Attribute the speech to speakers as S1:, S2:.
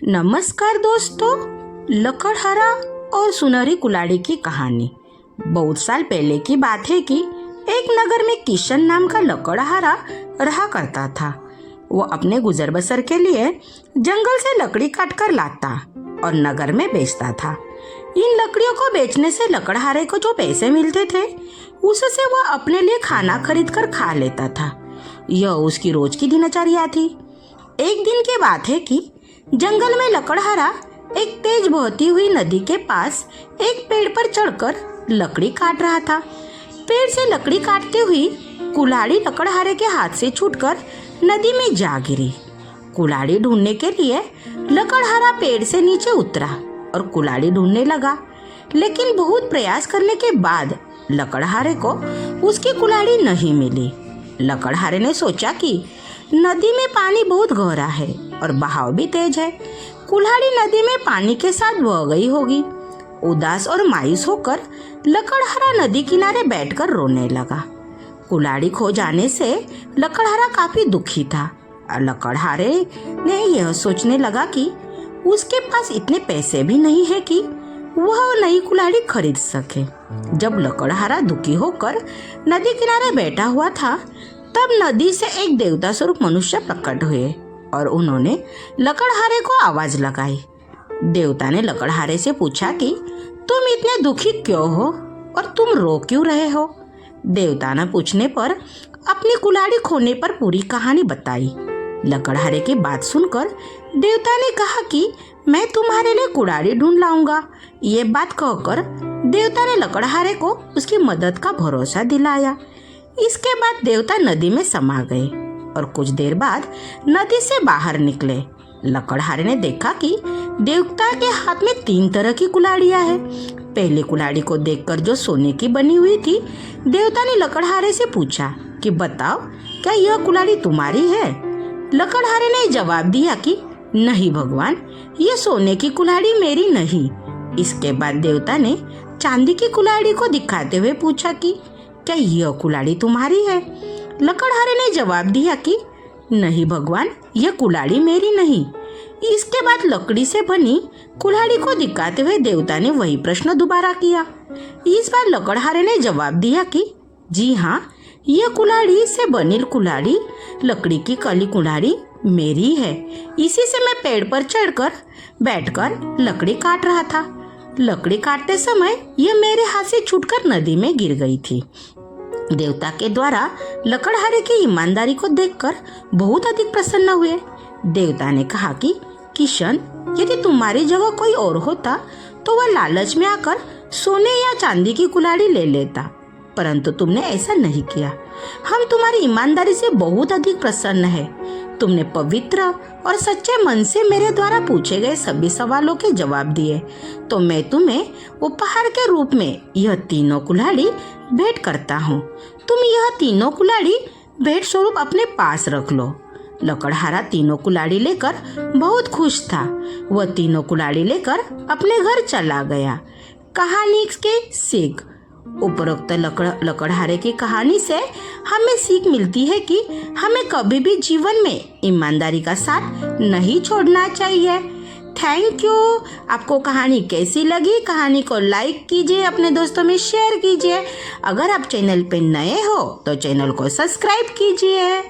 S1: नमस्कार दोस्तों, लकड़हारा और सुनहरी कुल्हाड़ी की कहानी। बहुत साल पहले की बात है कि एक नगर में किशन नाम का लकड़हारा रहा करता था। वो अपने गुजर बसर के लिए जंगल से लकड़ी काट कर लाता और नगर में बेचता था। इन लकड़ियों को बेचने से लकड़हारे को जो पैसे मिलते थे उससे वह अपने लिए खाना खरीद कर खा लेता था। यह उसकी रोज की दिनचर्या थी। एक दिन की बात है कि जंगल में लकड़हारा एक तेज बहती हुई नदी के पास एक पेड़ पर चढ़कर लकड़ी काट रहा था। पेड़ से लकड़ी काटते हुई कुल्हाड़ी लकड़हारे के हाथ से छूटकर नदी में जा गिरी। कुल्हाड़ी ढूंढने के लिए लकड़हारा पेड़ से नीचे उतरा और कुल्हाड़ी ढूंढने लगा, लेकिन बहुत प्रयास करने के बाद लकड़हारे को उसकी कुल्हाड़ी नहीं मिली। लकड़हारे ने सोचा कि नदी में पानी बहुत गहरा है और बहाव भी तेज है। कुल्हाड़ी नदी में पानी के साथ बह गई होगी। उदास और मायूस होकर लकड़हारा नदी किनारे बैठकर रोने लगा। कुल्हाड़ी खो जाने से लकड़हारा काफी दुखी था और लकड़हारे ने यह सोचने लगा कि उसके पास इतने पैसे भी नहीं है कि वह नई कुल्हाड़ी खरीद सके। जब लकड़हारा दुखी होकर नदी किनारे बैठा हुआ था, तब नदी से एक देवता स्वरूप मनुष्य प्रकट हुए और उन्होंने लकड़हारे को आवाज लगाई। देवता ने लकड़हारे से पूछा कि तुम इतने दुखी क्यों हो और तुम रो क्यों रहे हो। देवता ने पूछने पर अपनी कुल्हाड़ी खोने पर पूरी कहानी बताई। लकड़हारे की बात सुनकर देवता ने कहा कि मैं तुम्हारे लिए कुल्हाड़ी ढूंढ लाऊंगा। ये बात कहकर देवता ने लकड़हारे को उसकी मदद का भरोसा दिलाया। इसके बाद देवता नदी में समा गए और कुछ देर बाद नदी से बाहर निकले। लकड़हारे ने देखा कि देवता के हाथ में 3 तरह की कुल्हाड़ियां हैं। पहली कुल्हाड़ी को देखकर जो सोने की बनी हुई थी, देवता ने लकड़हारे से पूछा कि बताओ, क्या यह कुल्हाड़ी तुम्हारी है? लकड़हारे ने जवाब दिया कि नहीं भगवान, ये सोने की कुल्हाड़ी मेरी नहीं। इसके बाद देवता ने चांदी की कुल्हाड़ी को दिखाते हुए पूछा कि क्या यह कुल्हाड़ी तुम्हारी है? लकड़हारे ने जवाब दिया कि नहीं भगवान, यह कुल्हाड़ी मेरी नहीं। इसके बाद लकड़ी से बनी कुल्हाड़ी को दिखाते हुए देवता ने वही प्रश्न दोबारा किया। इस बार लकड़हारे ने जवाब दिया कि जी हाँ, यह कुल्हाड़ी से बनी कुल्हाड़ी, लकड़ी की काली कुल्हाड़ी मेरी है। इसी से मैं पेड़ पर चढ़कर बैठकर लकड़ी काट रहा था। लकड़ी काटते समय यह मेरे हाथ से छूटकर नदी में गिर गई थी। देवता के द्वारा लकड़हारे की ईमानदारी को देखकर बहुत अधिक प्रसन्न हुए। देवता ने कहा कि किशन, यदि तुम्हारी जगह कोई और होता तो वह लालच में आकर सोने या चांदी की कुल्हाड़ी ले लेता, परंतु तुमने ऐसा नहीं किया। हम तुम्हारी ईमानदारी से बहुत अधिक प्रसन्न है। तुमने पवित्र और सच्चे मन से मेरे द्वारा पूछे गए सभी सवालों के जवाब दिए, तो मैं तुम्हें उपहार के रूप में यह 3 कुल्हाड़ी भेंट करता हूँ। तुम यह 3 कुल्हाड़ी भेंट स्वरूप अपने पास रख लो। लकड़हारा 3 कुल्हाड़ी लेकर बहुत खुश था। वह 3 कुल्हाड़ी लेकर अपने घर चला गया। कहानी के सीख। उपरोक्त लकड़हारे की कहानी से हमें सीख मिलती है कि हमें कभी भी जीवन में ईमानदारी का साथ नहीं छोड़ना चाहिए। Thank you. आपको कहानी कैसी लगी? कहानी को लाइक कीजिए, अपने दोस्तों में शेयर कीजिए। अगर आप चैनल पे नए हो तो चैनल को सब्सक्राइब कीजिए।